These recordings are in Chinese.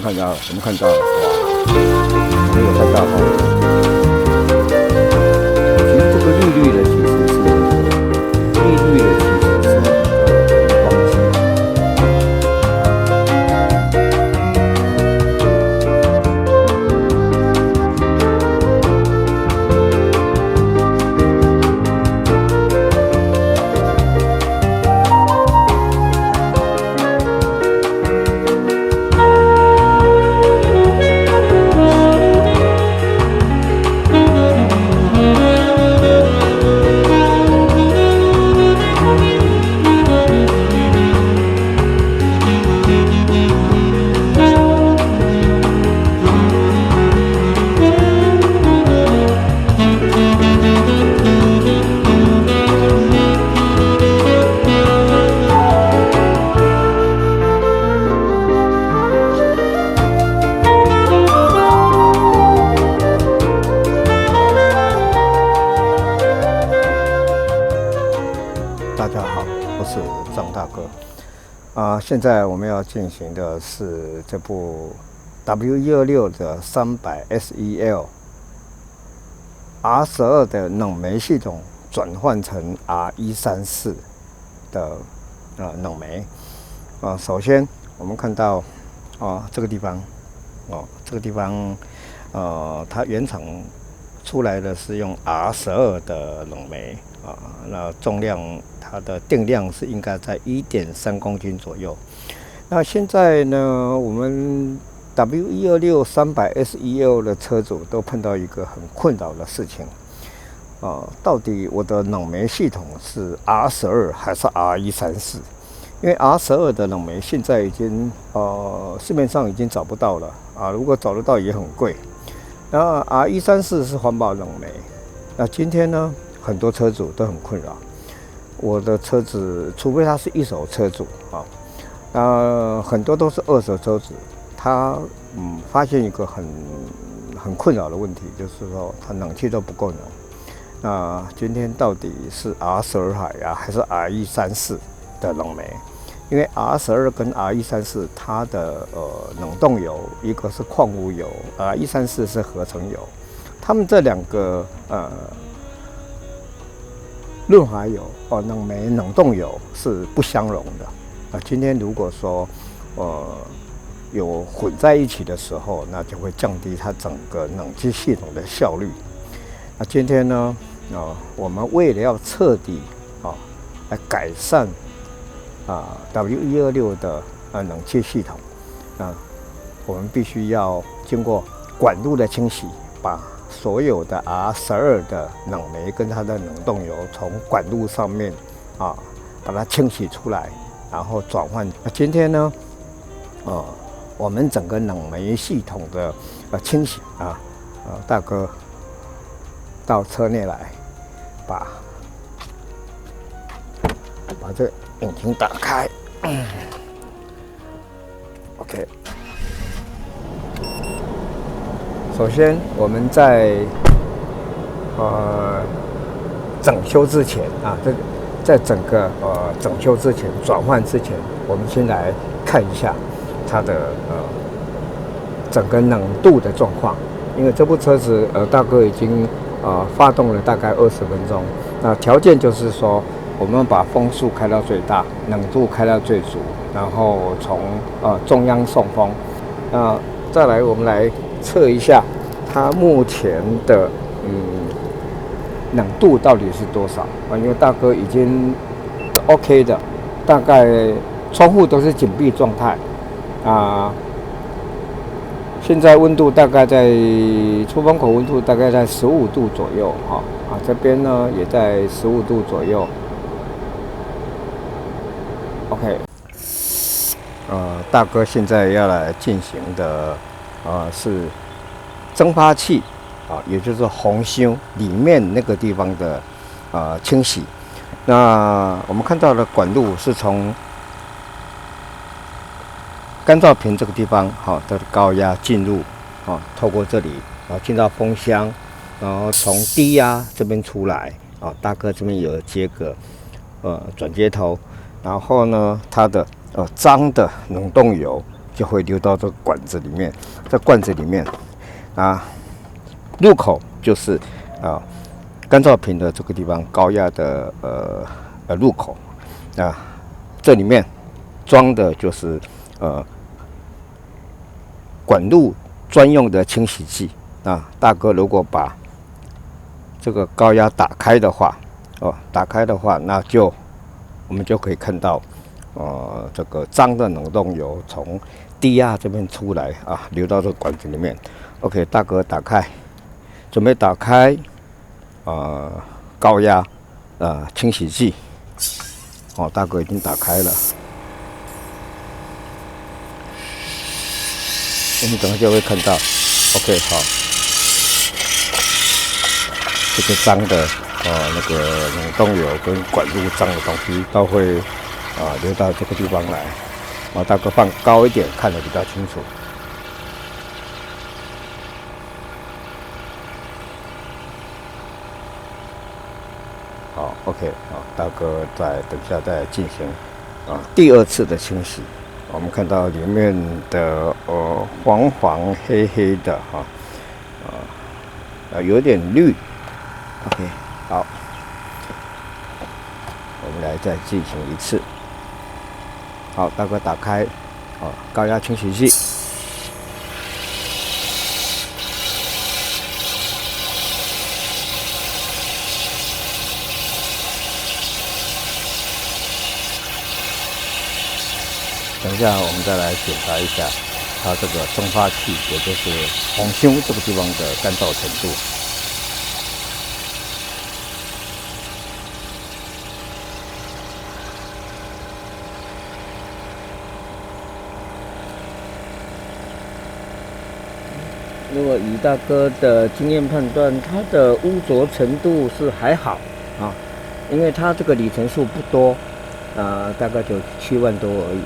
我们看到，哇，我们有看到其实这个绿绿的其实是荧光剂。大家好，我是张大哥。现在我们要进行的是这部 W126的300 SEL R12的冷媒系统转换成 R134的冷媒。首先我们看到这个地方，它原厂出来的是用 R12的冷媒。那重量它的定量是应该在 1.3 公斤左右。那现在呢，我们 W126 300 SEL 的车主都碰到一个很困扰的事情，到底我的冷媒系统是 R12 还是 R134？ 因为 R12 的冷媒现在已经市面上已经找不到了如果找得到也很贵。那 R134 是环保冷媒。那今天呢？很多车主都很困扰，我的车子，除非他是一手车主很多都是二手车主，他发现一个很困扰的问题，就是说他冷气都不够浓。那今天到底是 R12还是 R134的冷媒？因为 R12跟 R134它的冷冻油，一个是矿物油，R134是合成油，它们这两个润滑油冷媒冷冻油是不相容的今天如果说有混在一起的时候，那就会降低它整个冷气系统的效率。那今天呢我们为了要彻底来改善W126的冷气系统我们必须要经过管路的清洗，把所有的 R12的冷媒跟它的冷冻油从管路上面把它清洗出来，然后转换。那今天呢我们整个冷媒系统的清洗大哥到车内来把这个引擎打开OK。首先，我们在整修之前在整个整修之前、转换之前，我们先来看一下它的整个冷度的状况。因为这部车子大哥已经发动了大概20分钟，那条件就是说，我们把风速开到最大，冷度开到最足，然后从中央送风。再来我们来测一下它目前的冷度到底是多少因为大哥已经 OK 的，大概窗户都是紧闭状态现在温度大概在出风口温度大概在15度左右这边呢也在15度左右 OK。大哥现在要来进行的是蒸发器也就是红芯里面那个地方的清洗。那我们看到的管路是从干燥瓶这个地方的高压进入透过这里进到风箱，然后从低压这边出来大哥这边有接个转接头，然后呢它的脏的冷冻油就会流到这个管子里面。这罐子里面啊，入口就是干燥瓶的这个地方高压的入口啊，这里面装的就是管路专用的清洗剂啊。大哥如果把这个高压打开的话，那我们就可以看到这个脏的冷冻油从低压这边出来啊，流到这个管子里面。OK， 大哥打开，准备打开高压清洗剂。大哥已经打开了，我们等一下就会看到。OK， 好，这个脏的那个冷冻油跟管路脏的东西都会流到这个地方来。大哥放高一点，看得比较清楚。好 ，OK， 好，大哥等一下再进行第二次的清洗。我们看到里面的黄黄黑黑的有点绿。OK， 好，我们来再进行一次。好，大哥打开高压清洗剂。等一下，我们再来检查一下它这个蒸发器，也就是红胸这个地方的干燥程度。如果以大哥的经验判断，它的污浊程度是还好啊，因为它这个里程数不多，大概就7万多而已。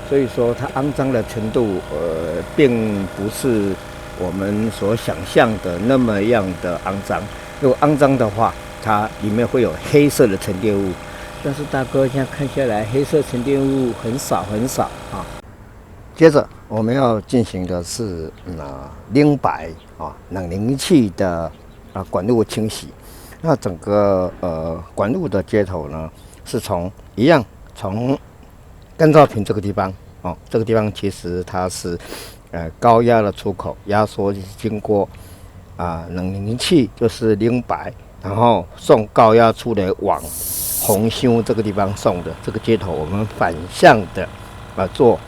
所以说它肮脏的程度，并不是我们所想象的那么样的肮脏。如果肮脏的话，它里面会有黑色的沉淀物。但是大哥现在看下来，黑色沉淀物很少啊。接着我们要进行的是凝白冷凝器的管路清洗。那整个管路的接头呢，是从干燥瓶这个地方这个地方其实它是高压的出口，压缩经过冷凝器，就是凝白，然后送高压出来往红胸这个地方送的这个接头，我们反向的做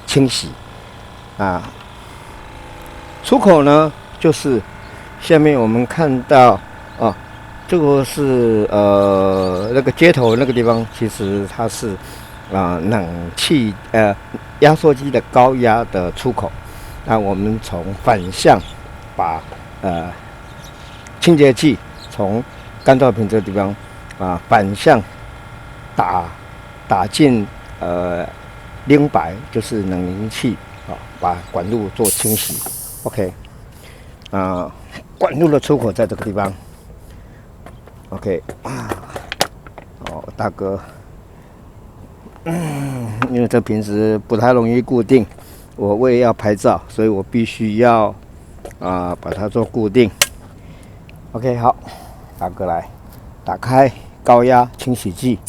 清洗出口呢，就是下面我们看到这个是那个接头那个地方，其实它是冷气压缩机的高压的出口。那我们从反向把清洁剂从干燥瓶这个地方反向打进凝白，就是冷凝器把管路做清洗。OK， 管路的出口在这个地方。OK 大哥。因为这平时不太容易固定，我为了要拍照，所以我必须要把它做固定。OK， 好，大哥来打开高压清洗剂，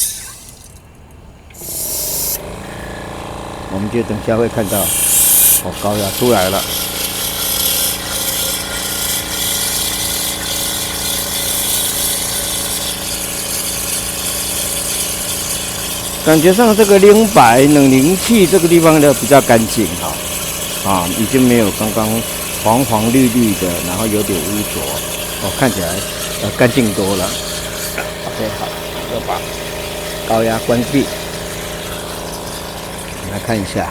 我们就等下会看到高压出来了。感觉上这个凝白冷凝器这个地方的比较干净已经没有刚刚黄黄绿绿的，然后有点污浊看起来干净多了。OK， 好，要把高压关闭。我们来看一下，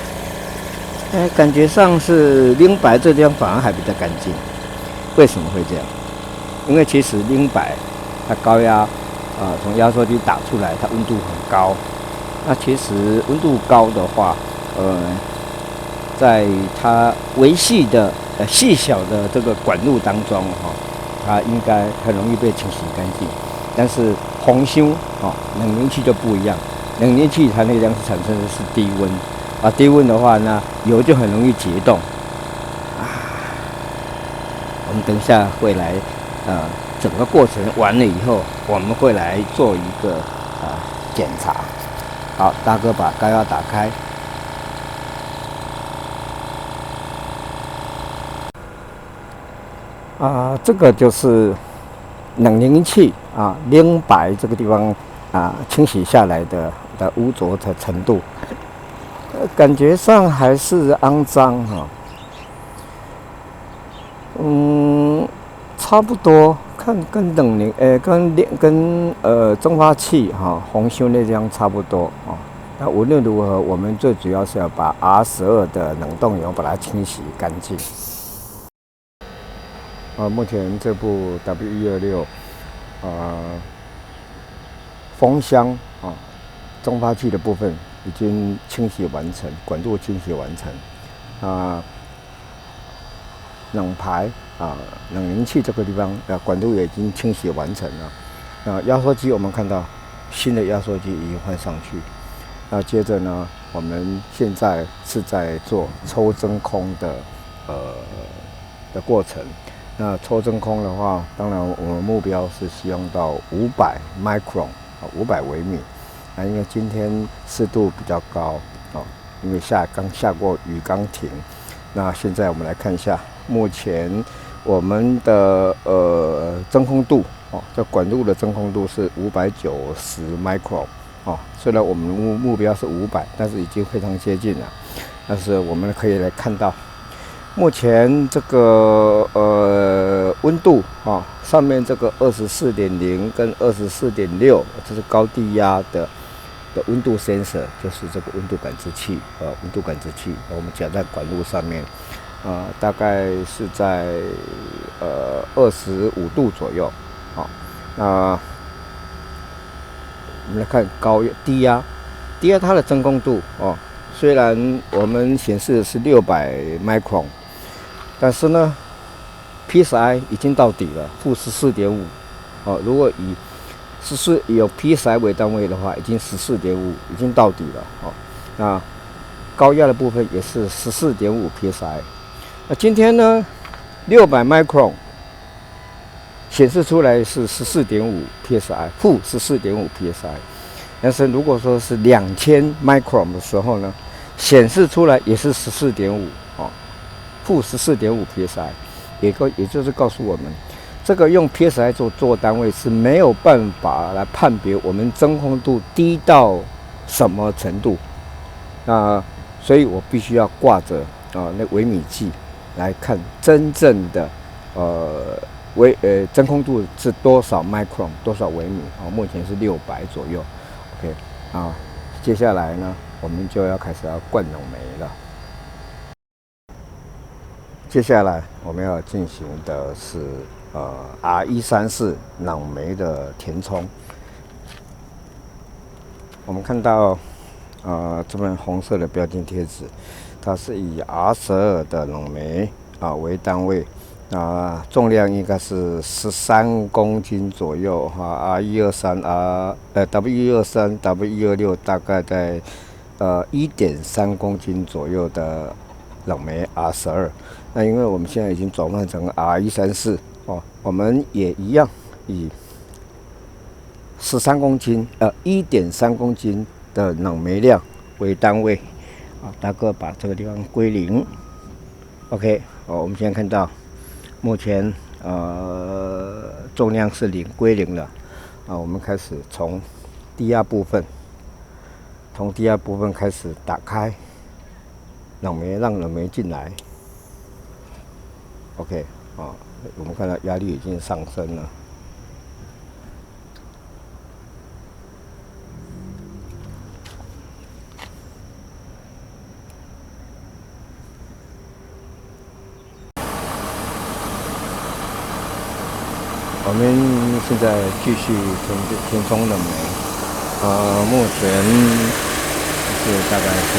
感觉上是凝白这地方反而还比较干净。为什么会这样？因为其实凝白它高压从压缩机打出来，它温度很高。那其实温度高的话，在它维系的细小的这个管路当中它应该很容易被清洗干净。但是红胸冷凝器就不一样，冷凝器它那个样是产生的是低温，低温的话呢，油就很容易结冻。我们等一下会来，整个过程完了以后，我们会来做一个检查。好，大哥把高压打开。这个就是冷凝器凝白这个地方清洗下来的污浊的程度，感觉上还是肮脏哈。差不多，看跟冷凝跟蒸发器烘修那样差不多那无论如何，我们最主要是要把 R12的冷冻油把它清洗干净。目前这部 W126风箱蒸发器的部分已经清洗完成，管路清洗完成冷排冷凝器这个地方管路也已经清洗完成了。压缩机我们看到新的压缩机已经换上去。接着呢，我们现在是在做抽真空的过程。那抽真空的话，当然我们目标是希望到500 micron 500微米。因为今天湿度比较高因为刚下过雨刚停。那现在我们来看一下，目前我们的真空度这管路的真空度是590 micron 虽然我们目标是500，但是已经非常接近了。但是我们可以来看到，目前这个温度上面这个24.0跟24.6，这是高低压的温度 sensor， 就是这个温度感知器温度感知器，我们夹在管路上面大概是在25度左右那我们来看低压它的真空度虽然我们显示的是600 micron， 但是呢 PSI 已经到底了，负14.5如果以PSI 为单位的话，已经14.5，已经到底了那高压的部分也是14.5 PSI。那今天呢，600 micron 显示出来是14.5 PSI， 负14.5 PSI。但是如果说是2000 micron 的时候呢，显示出来也是14.5负14.5 PSI， 也就是告诉我们，这个用 PSI 做单位是没有办法来判别我们真空度低到什么程度。所以我必须要挂着那微米计来看真正的真空度是多少 micron， 多少微米目前是600左右。OK 接下来呢，我们就要开始灌冷媒了。接下来我们要进行的是R134冷媒的填充。我们看到这份红色的标签贴纸，它是以 R12的冷媒为单位，重量应该是13公斤左右R123 W123 W126 大概在1.3公斤左右的冷媒 R12。那因为我们现在已经转换成 R134我们也一样以13公斤1.3公斤的冷媒量为单位大哥把这个地方归零。OK 我们现在看到目前重量是归零了我们开始从低压部分开始打开冷媒，让冷媒进来。OK 我们看到压力已经上升了。我们现在继续填充冷媒，目前是大概是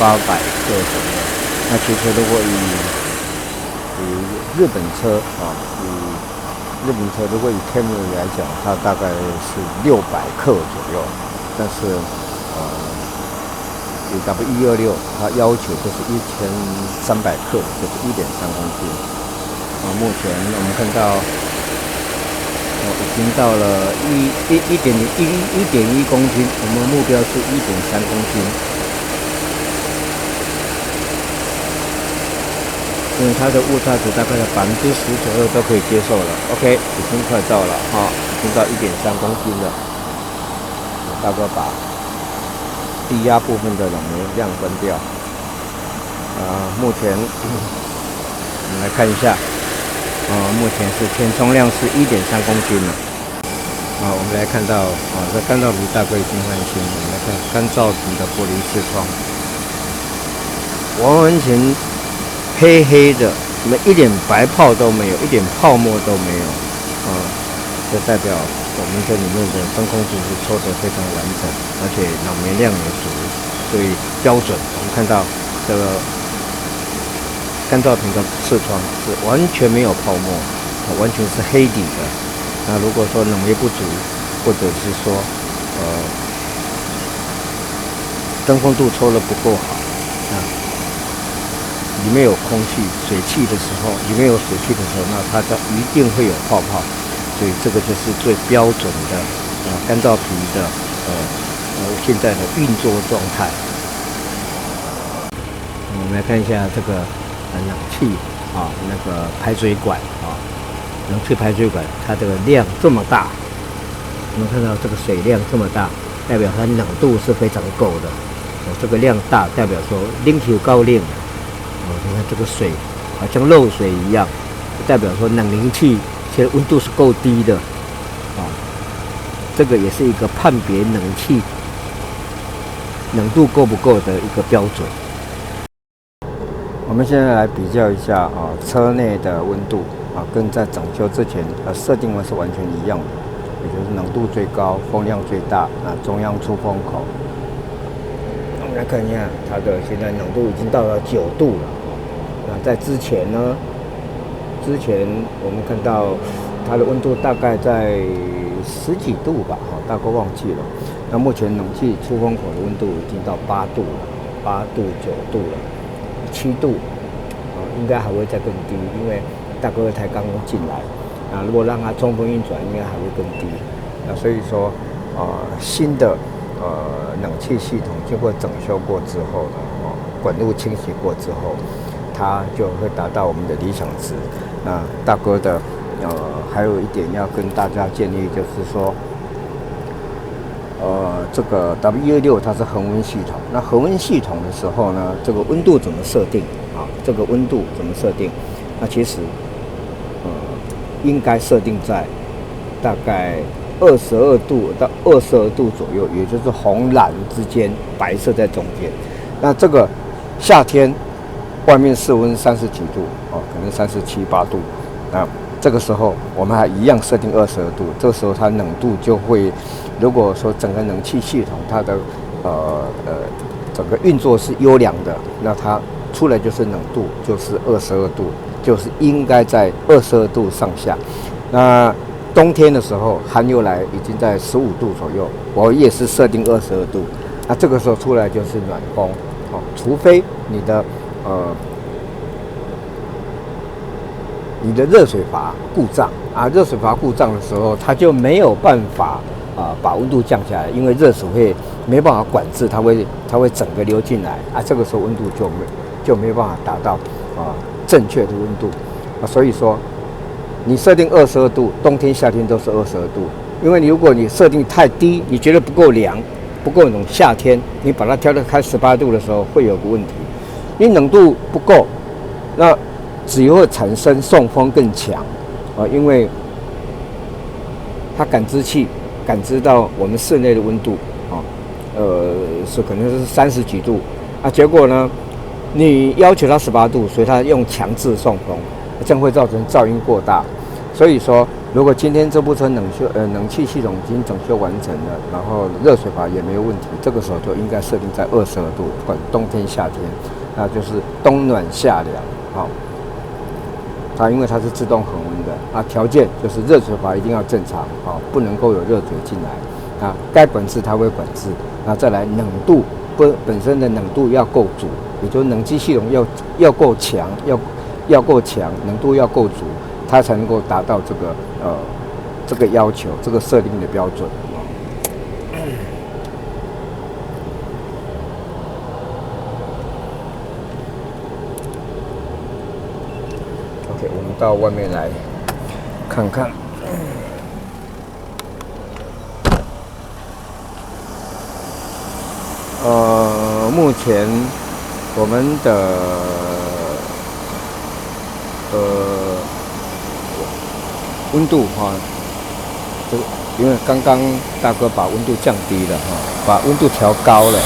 800克左右。那其实如果以日本车如果以 Camry 来讲，它大概是600克左右，但是 W126，它要求就是1300克，就是1.3公斤。目前我们看到，已经到了1.1公斤，我们目标是1.3公斤。因为它的误差值大概在10%左右都可以接受了。OK， 已经快到了哈，已经到1.3公斤了。大哥把低压部分的冷媒量关掉。目前我们来看一下，目前是填充量是1.3公斤了。我们来看到这干燥皮大哥已经换新。我们来看干燥皮的玻璃视窗，完全黑黑的，一点白泡都没有，一点泡沫都没有。这代表我们这里面的真空组是抽得非常完整，而且冷媒量也足，所以标准。我们看到这个干燥瓶的视窗是完全没有泡沫，完全是黑底的。那如果说冷媒不足，或者是说真空度抽得不够好，里面有空气、水汽的时候，里面有水汽的时候，那它就一定会有泡泡。所以这个就是最标准的干燥皮的现在的运作状态。我们来看一下这个冷气那个排水管冷气排水管它这个量这么大，我们看到这个水量这么大，代表它冷度是非常够的。这个量大代表说冷气够冷。你看这个水好像漏水一样，代表说冷凝器现在温度是够低的这个也是一个判别冷气冷度够不够的一个标准。我们现在来比较一下车内的温度跟在整修之前设定的是完全一样的，也就是冷度最高，风量最大，中央出风口。我们来看一下它的现在冷度已经到了9度了。那在之前呢？之前我们看到它的温度大概在10几度吧，大概忘记了。那目前冷气出风口的温度已经到8度了，8度、9度了，7度，应该还会再更低，因为大哥才刚刚进来。如果让它充分运转，应该还会更低。所以说，新的冷气系统经过整修过之后呢，管路清洗过之后，它就会达到我们的理想值。大哥的还有一点要跟大家建议，就是说，这个 W126它是恒温系统。那恒温系统的时候呢，这个温度怎么设定这个温度怎么设定？那其实应该设定在大概22度到22度左右，也就是红蓝之间，白色在中间。那这个夏天外面室温30几度可能37、8度，这个时候我们还一样设定22度，这个时候它冷度就会，如果说整个冷气系统它的整个运作是优良的，那它出来就是冷度就是22度，就是应该在22度上下。那冬天的时候寒流来已经在15度左右，我也是设定22度，那这个时候出来就是暖风除非你的热水阀故障热水阀故障的时候，它就没有办法把温度降下来，因为热水会没办法管制，它会整个流进来这个时候温度就没办法达到正确的温度所以说你设定22度，冬天夏天都是22度，因为如果你设定太低，你觉得不够凉，不够冷，夏天你把它调到开18度的时候会有个问题，你冷度不够，那只会产生送风更强因为它感知器感知到我们室内的温度是可能是30几度结果呢你要求它18度，所以它用强制送风，这样会造成噪音过大。所以说如果今天这部车冷气系统已经整修完成了，然后热水阀也没有问题，这个时候就应该设定在22度，不管冬天夏天，那就是冬暖夏凉因为它是自动恒温的条件就是热水阀一定要正常不能够有热水进来该管制它会管制，再来冷度本身的冷度要够足，也就是冷机系统要够强，要够强，冷度要够足，它才能够达到这个要求，这个设定的标准。OK， 我们到外面来看看。目前我们的温度哈，因为刚刚大哥把温度降低了哈，把温度调高了。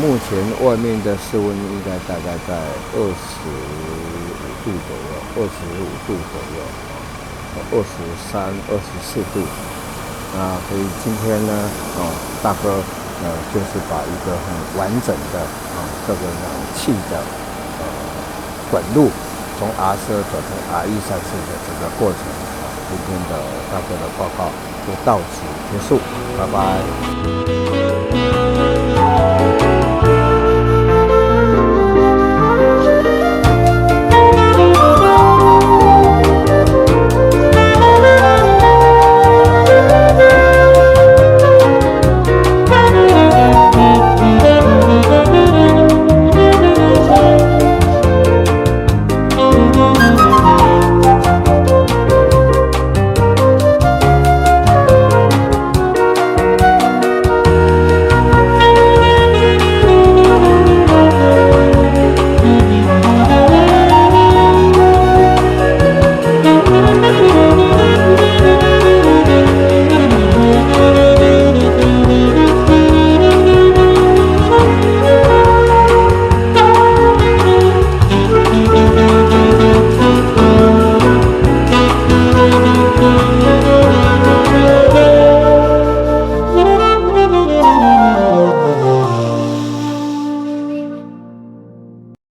目前外面的室温应该大概在25度左右，25度左右，23、24度。所以今天呢，大哥就是把一个很完整的这个冷气的管路从 R12转成 R134的整个过程，今天的大哥的报告就到此结束，拜拜。